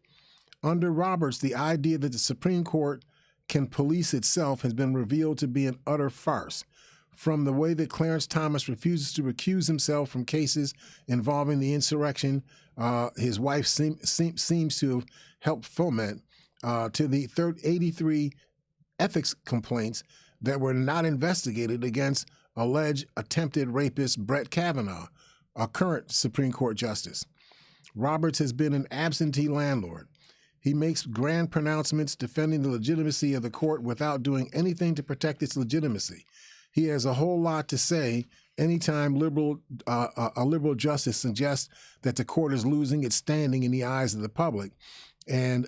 Under Roberts, the idea that the Supreme Court can police itself has been revealed to be an utter farce. From the way that Clarence Thomas refuses to recuse himself from cases involving the insurrection his wife seems to have helped foment, to the 83 ethics complaints that were not investigated against alleged attempted rapist Brett Kavanaugh, a current Supreme Court justice. Roberts has been an absentee landlord. He makes grand pronouncements defending the legitimacy of the court without doing anything to protect its legitimacy. He has a whole lot to say anytime a liberal justice suggests that the court is losing its standing in the eyes of the public, and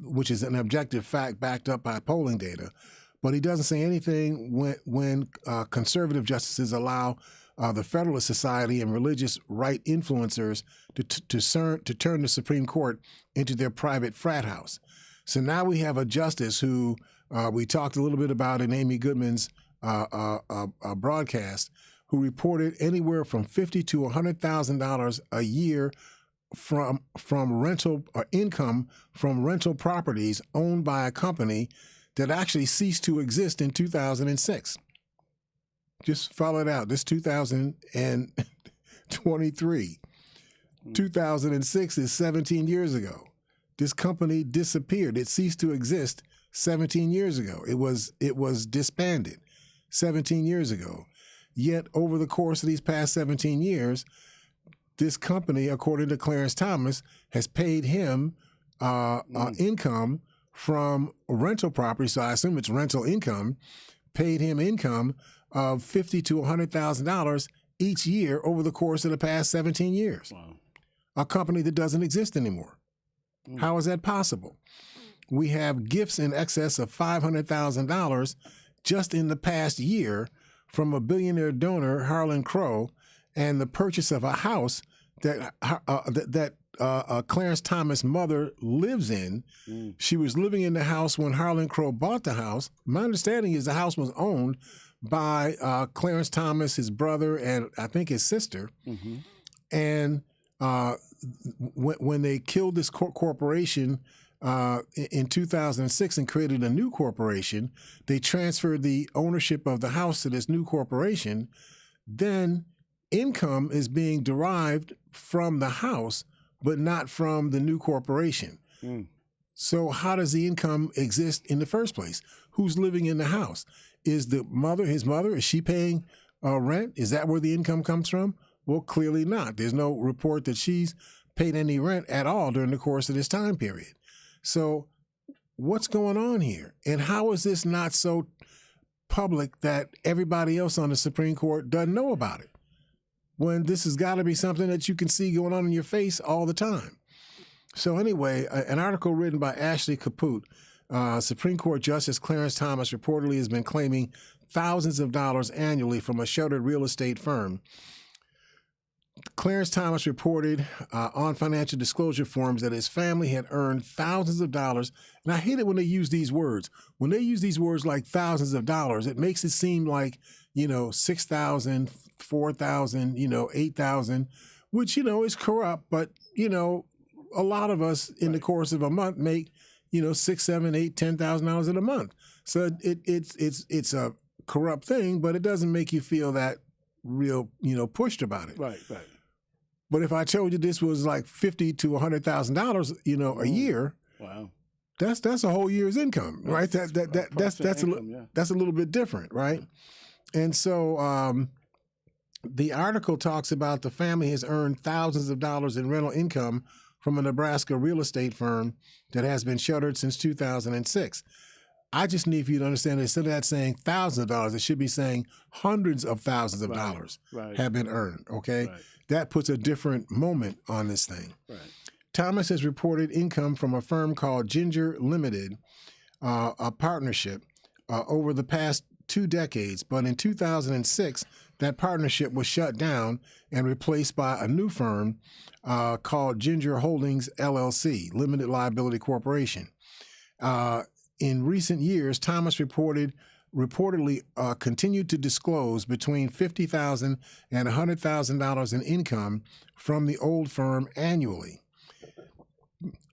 which is an objective fact backed up by polling data. But he doesn't say anything when conservative justices allow the Federalist Society and religious right influencers to turn the Supreme Court into their private frat house. So now we have a justice who we talked a little bit about in Amy Goodman's broadcast, who reported anywhere from $50,000 to $100,000 a year from rental or income from rental properties owned by a company that actually ceased to exist in 2006. Just follow it out. This 2023. 2006 is 17 years ago. This company disappeared. It ceased to exist 17 years ago. It was disbanded 17 years ago. Yet over the course of these past 17 years, this company, according to Clarence Thomas, has paid him income from rental property. So I assume it's rental income, paid him income of $50,000 to $100,000 each year over the course of the past 17 years. Wow. A company that doesn't exist anymore. How is that possible? we have gifts in excess of $500,000 just in the past year from a billionaire donor, Harlan Crow, and the purchase of a house that Clarence Thomas' mother lives in. She was living in the house when Harlan Crow bought the house. My understanding is the house was owned by Clarence Thomas, his brother, and I think his sister. And when they killed this corporation in 2006 and created a new corporation, they transferred the ownership of the house to this new corporation. Then income is being derived from the house, but not from the new corporation. So how does the income exist in the first place? Who's living in the house? Is the mother, his mother, is she paying rent? Is that where the income comes from? Well, clearly not. There's no report that she's paid any rent at all during the course of this time period. So what's going on here? And how is this not so public that everybody else on the Supreme Court doesn't know about it? When this has got to be something that you can see going on in your face all the time. So anyway, an article written by Ashley Caput, Supreme Court Justice Clarence Thomas reportedly has been claiming thousands of dollars annually from a shuttered real estate firm. Clarence Thomas reported on financial disclosure forms that his family had earned thousands of dollars. And I hate it when they use these words. When they use these words like thousands of dollars, it makes it seem like, $6,000, $4,000, $8,000, which, is corrupt. But, a lot of us in the course of a month make, $6,000, $7,000, $8,000, $10,000 in a month. So it's a corrupt thing, but it doesn't make you feel that real, pushed about it. Right. But if I told you this was like $50,000 to $100,000, a year, wow, that's a whole year's income, right? That's a little bit different, right? And so the article talks about the family has earned thousands of dollars in rental income from a Nebraska real estate firm that has been shuttered since 2006. I just need for you to understand that instead of that saying thousands of dollars, it should be saying hundreds of thousands of dollars have been earned, okay? Right. That puts a different moment on this thing. Right. Thomas has reported income from a firm called Ginger Limited, a partnership, over the past 2 decades. But in 2006, that partnership was shut down and replaced by a new firm called Ginger Holdings LLC, Limited Liability Corporation. In recent years, Thomas reportedly continued to disclose between $50,000 and $100,000 in income from the old firm annually.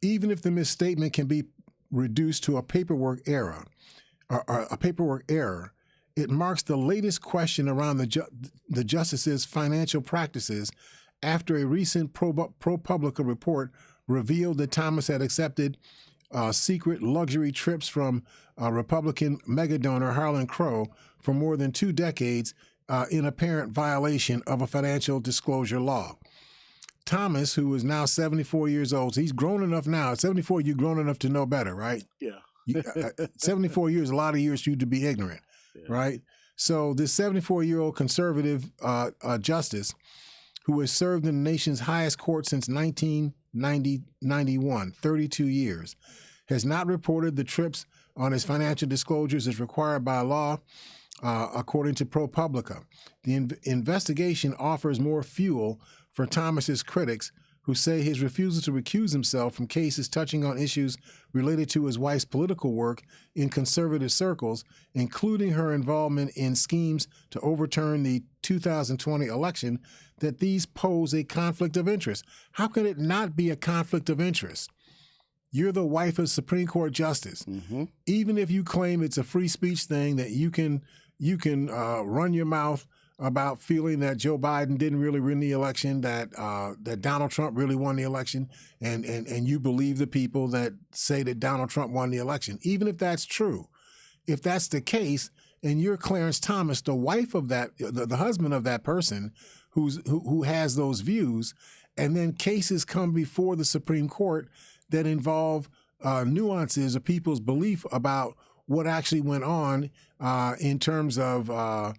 Even if the misstatement can be reduced to a paperwork error, it marks the latest question around the justice's financial practices after a recent ProPublica report revealed that Thomas had accepted secret luxury trips from Republican mega donor Harlan Crow for more than 2 decades in apparent violation of a financial disclosure law. Thomas, who is now 74 years old, so he's grown enough now. At 74, you're grown enough to know better, right? Yeah. 74 years, a lot of years for you to be ignorant, right? So this 74-year-old conservative justice who has served in the nation's highest court since 1991, 32 years, has not reported the trips on his financial disclosures as required by law, according to ProPublica. The investigation offers more fuel for Thomas's critics, who say his refusal to recuse himself from cases touching on issues related to his wife's political work in conservative circles, including her involvement in schemes to overturn the 2020 election, that these pose a conflict of interest. How can it not be a conflict of interest? You're the wife of Supreme Court Justice. Mm-hmm. Even if you claim it's a free speech thing, that you can run your mouth about feeling that Joe Biden didn't really win the election, that Donald Trump really won the election, and you believe the people that say that Donald Trump won the election. Even if that's true, if that's the case, and you're Clarence Thomas, the wife of that, the husband of that person who has those views, and then cases come before the Supreme Court that involve nuances of people's belief about what actually went on in terms of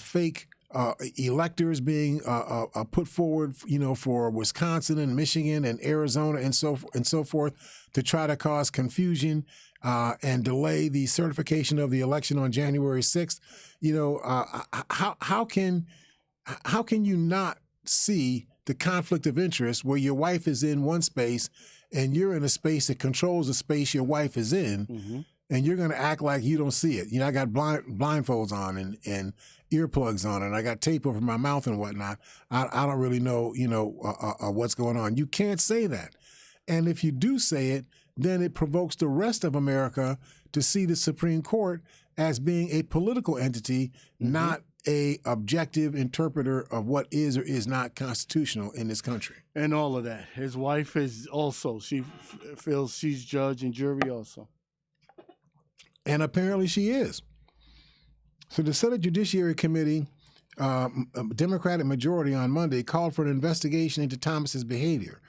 fake electors being put forward, for Wisconsin and Michigan and Arizona and so forth to try to cause confusion and delay the certification of the election on January 6th. How can you not see the conflict of interest where your wife is in one space and you're in a space that controls the space your wife is in, and you're going to act like you don't see it? I got blindfolds on and earplugs on, and I got tape over my mouth and whatnot. I don't really know, what's going on. You can't say that. And if you do say it, then it provokes the rest of America to see the Supreme Court as being a political entity, not a objective interpreter of what is or is not constitutional in this country. And all of that. His wife is also, she feels she's judge and jury also. And apparently she is. So the Senate Judiciary Committee, Democratic majority on Monday, called for an investigation into Thomas's behavior.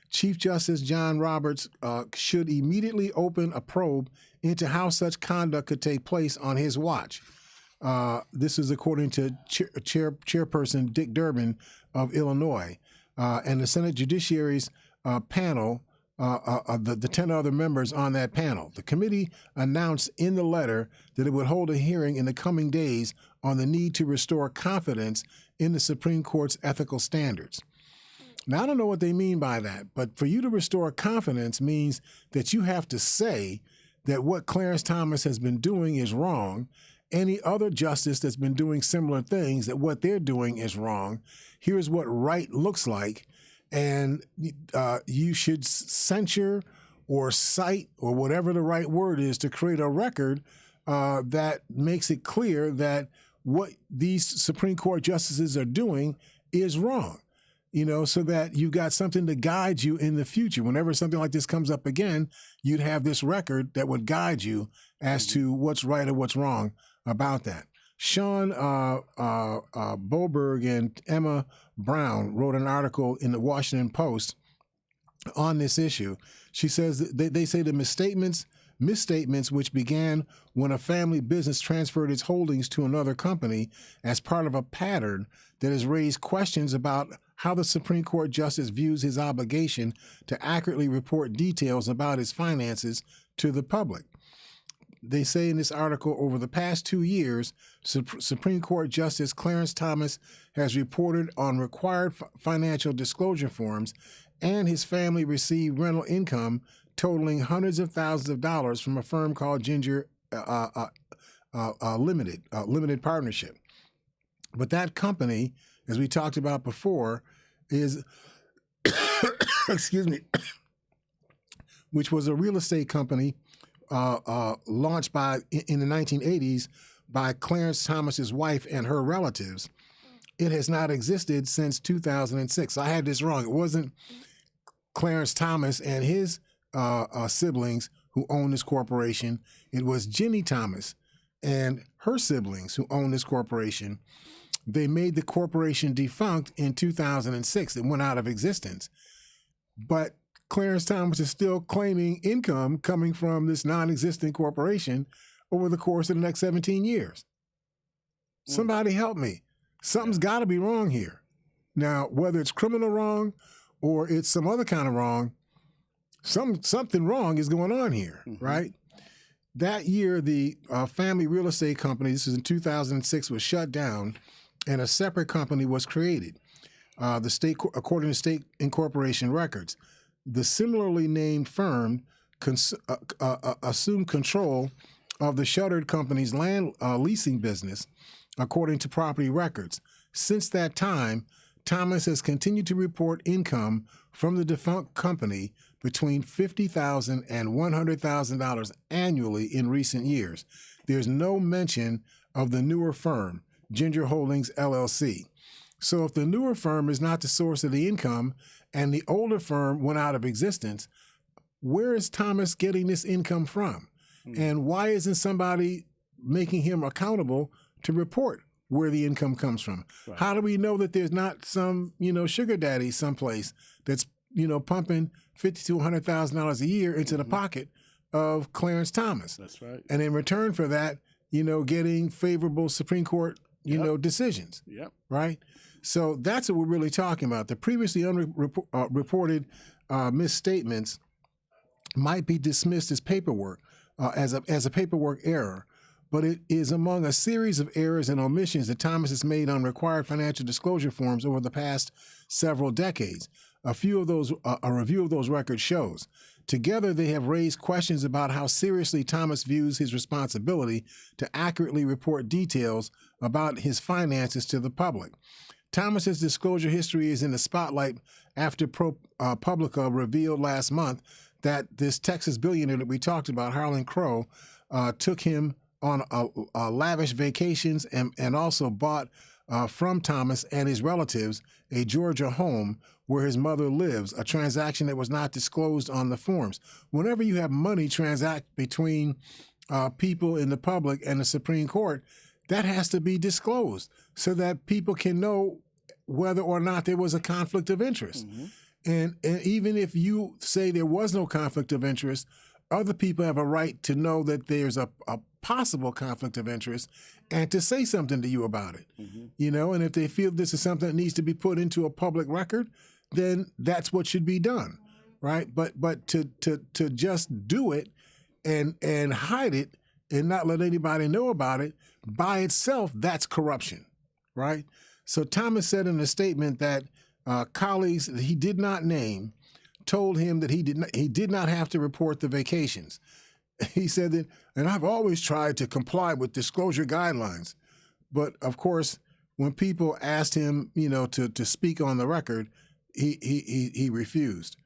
Chief Justice John Roberts should immediately open a probe into how such conduct could take place on his watch. This is according to Chairperson Dick Durbin of Illinois. And the Senate Judiciary's panel, the 10 other members on that panel. The committee announced in the letter that it would hold a hearing in the coming days on the need to restore confidence in the Supreme Court's ethical standards. Now, I don't know what they mean by that, but for you to restore confidence means that you have to say that what Clarence Thomas has been doing is wrong. Any other justice that's been doing similar things, that what they're doing is wrong. Here's what right looks like. And you should censure or cite or whatever the right word is to create a record that makes it clear that what these Supreme Court justices are doing is wrong. So that you've got something to guide you in the future. Whenever something like this comes up again, you'd have this record that would guide you as to what's right or what's wrong about that. Sean Boberg and Emma Brown wrote an article in the Washington Post on this issue. She says they say the misstatements which began when a family business transferred its holdings to another company as part of a pattern that has raised questions about how the Supreme Court justice views his obligation to accurately report details about his finances to the public. They say in this article, over the past 2 years, Supreme Court Justice Clarence Thomas has reported on required financial disclosure forms, and his family received rental income totaling hundreds of thousands of dollars from a firm called Ginger Limited Partnership. But that company, as we talked about before, is, excuse me, which was a real estate company launched in the 1980s by Clarence Thomas's wife and her relatives. It has not existed since 2006. I had this wrong. It wasn't Clarence Thomas and his siblings who owned this corporation. It was Ginny Thomas and her siblings who owned this corporation. They made the corporation defunct in 2006. It went out of existence. But Clarence Thomas is still claiming income coming from this non-existent corporation over the course of the next 17 years. Somebody help me. Something's got to be wrong here. Now, whether it's criminal wrong or it's some other kind of wrong, something wrong is going on here, right? That year, the family real estate company, this was in 2006, was shut down, and a separate company was created. According to state incorporation records, the similarly named firm assumed control of the shuttered company's land leasing business, according to property records. Since that time, Thomas has continued to report income from the defunct company between $50,000 and $100,000 annually in recent years. There's no mention of the newer firm, Ginger Holdings, LLC. So if the newer firm is not the source of the income and the older firm went out of existence, where is Thomas getting this income from? And why isn't somebody making him accountable to report where the income comes from? Right. How do we know that there's not some, sugar daddy someplace that's, pumping $50,000 to $100,000 a year into the pocket of Clarence Thomas? That's right. And in return for that, getting favorable Supreme Court, decisions. Yep. Right. So that's what we're really talking about. The previously unreported misstatements might be dismissed as paperwork, as a paperwork error, but it is among a series of errors and omissions that Thomas has made on required financial disclosure forms over the past several decades. A review of those records shows. Together, they have raised questions about how seriously Thomas views his responsibility to accurately report details about his finances to the public. Thomas's disclosure history is in the spotlight after ProPublica revealed last month that this Texas billionaire that we talked about, Harlan Crow, took him on lavish vacations and also bought from Thomas and his relatives a Georgia home where his mother lives, a transaction that was not disclosed on the forms. Whenever you have money transact between people in the public and the Supreme Court, that has to be disclosed so that people can know whether or not there was a conflict of interest. Mm-hmm. And even if you say there was no conflict of interest, other people have a right to know that there's a possible conflict of interest and to say something to you about it. Mm-hmm. And if they feel this is something that needs to be put into a public record, then that's what should be done, right? But to just do it and hide it and not let anybody know about it, by itself, that's corruption, right? So Thomas said in a statement that colleagues that he did not name told him that he did not have to report the vacations. He said that, and I've always tried to comply with disclosure guidelines. But of course, when people asked him, to speak on the record, he refused.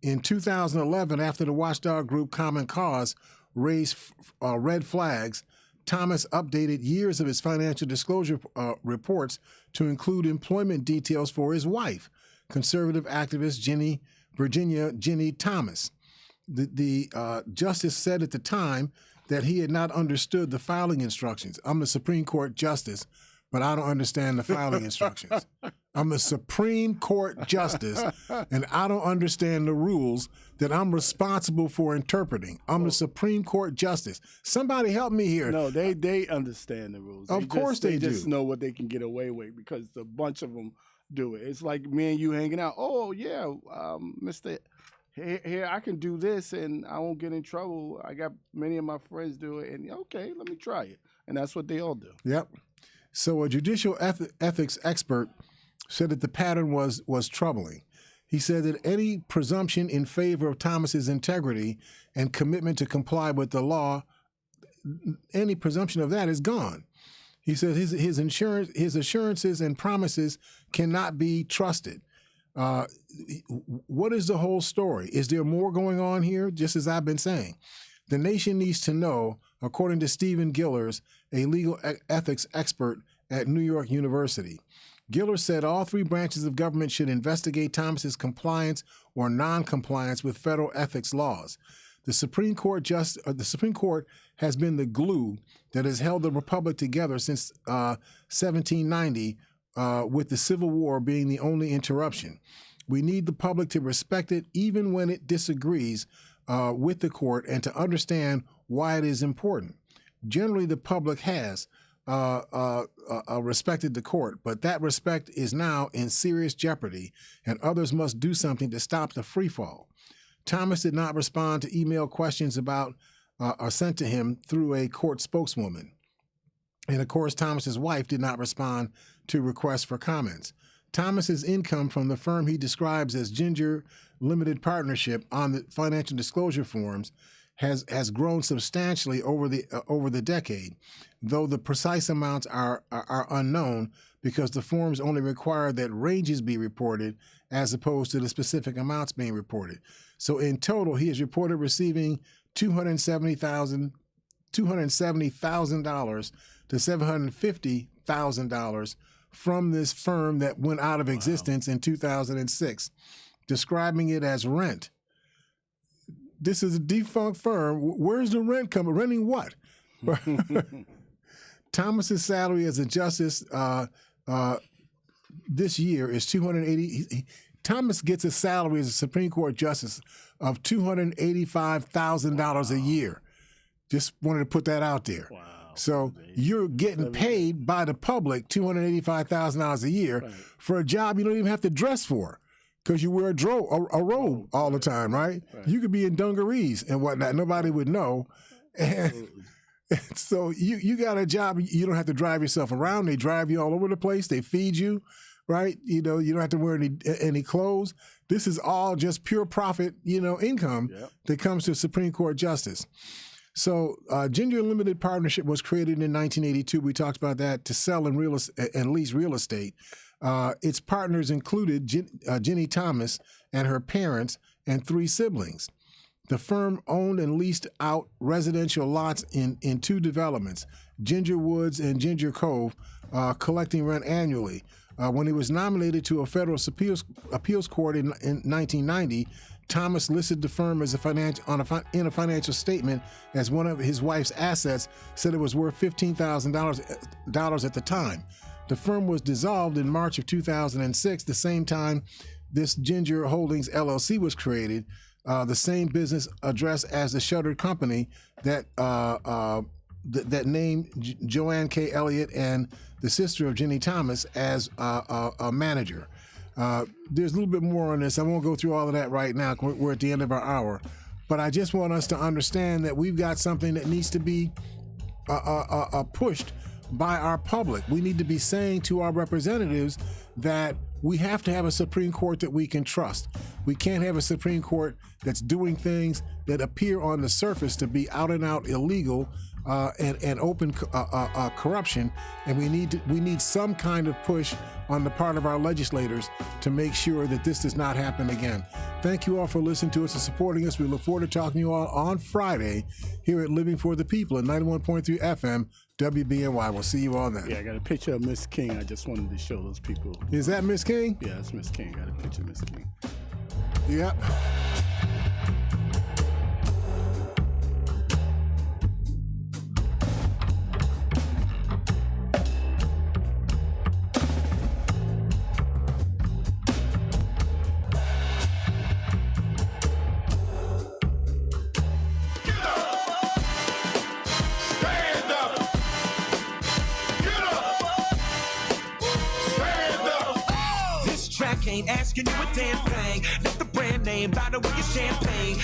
In 2011, after the watchdog group Common Cause raised red flags, Thomas updated years of his financial disclosure reports to include employment details for his wife, conservative activist Virginia Ginny Thomas. The justice said at the time that he had not understood the filing instructions. I'm the Supreme Court justice, but I don't understand the filing instructions. I'm the Supreme Court justice, and I don't understand the rules that I'm responsible for interpreting. I'm the Supreme Court justice. Somebody help me here. No, they understand the rules. Of course they do. They just know what they can get away with because a bunch of them do it. It's like me and you hanging out. Oh, yeah, Mr. Here, I can do this and I won't get in trouble. I got many of my friends do it, and okay, let me try it. And that's what they all do. Yep. So a judicial ethics expert said that the pattern was troubling. He said that any presumption in favor of Thomas's integrity and commitment to comply with the law, any presumption of that is gone. He said his assurances and promises cannot be trusted. What is the whole story? Is there more going on here? Just as I've been saying, the nation needs to know, according to Stephen Gillers, a legal ethics expert at New York University. Gillers said all three branches of government should investigate Thomas's compliance or non-compliance with federal ethics laws. The Supreme Court has been the glue that has held the republic together since 1790, with the Civil War being the only interruption. We need the public to respect it even when it disagrees with the court and to understand why it is important. Generally, the public has respected the court, but that respect is now in serious jeopardy, and others must do something to stop the freefall. Thomas did not respond to email questions about are sent to him through a court spokeswoman. And of course, Thomas's wife did not respond to requests for comments. Thomas's income from the firm he describes as Ginger Limited Partnership on the financial disclosure forms has grown substantially over the decade, though the precise amounts are unknown because the forms only require that ranges be reported as opposed to the specific amounts being reported. So in total, he has reported receiving $270,000 to $750,000 from this firm that went out of existence in 2006, describing it as rent. This is a defunct firm. Where's the rent coming? Renting what? Thomas's salary as a justice this year is $280,000. Thomas gets a salary as a Supreme Court justice of $285,000 a year. Just wanted to put that out there. Wow. So you're getting paid by the public $285,000 a year for a job you don't even have to dress for, because you wear a robe all the time, right? You could be in dungarees and whatnot. Nobody would know. And so you got a job. You don't have to drive yourself around. They drive you all over the place. They feed you, right? You know, you don't have to wear any clothes. This is all just pure profit, income that comes to Supreme Court justice. So Ginger Limited Partnership was created in 1982. We talked about that, to sell and lease real estate. Its partners included Jenny Thomas and her parents and 3 siblings. The firm owned and leased out residential lots in 2 developments, Ginger Woods and Ginger Cove, collecting rent annually. When he was nominated to a federal appeals court in 1990, Thomas listed the firm as in a financial statement as one of his wife's assets, said it was worth $15,000 at the time. The firm was dissolved in March of 2006, the same time this Ginger Holdings LLC was created, the same business address as the shuttered company that named Joanne K. Elliott and the sister of Jenny Thomas as a manager. There's a little bit more on this. I won't go through all of that right now. We're at the end of our hour. But I just want us to understand that we've got something that needs to be pushed by our public. We need to be saying to our representatives that we have to have a Supreme Court that we can trust. We can't have a Supreme Court that's doing things that appear on the surface to be out and out illegal and open corruption. And we need some kind of push on the part of our legislators to make sure that this does not happen again. Thank you all for listening to us and supporting us. We look forward to talking to you all on Friday here at Living for the People at 91.3 FM WBNY. We'll see you all then. Yeah, I got a picture of Miss King. I just wanted to show those people. Is that Miss King? Yeah, that's Miss King. I got a picture of Miss King. Yep. Ain't asking you a damn thing. Not the brand name, by the way, your champagne.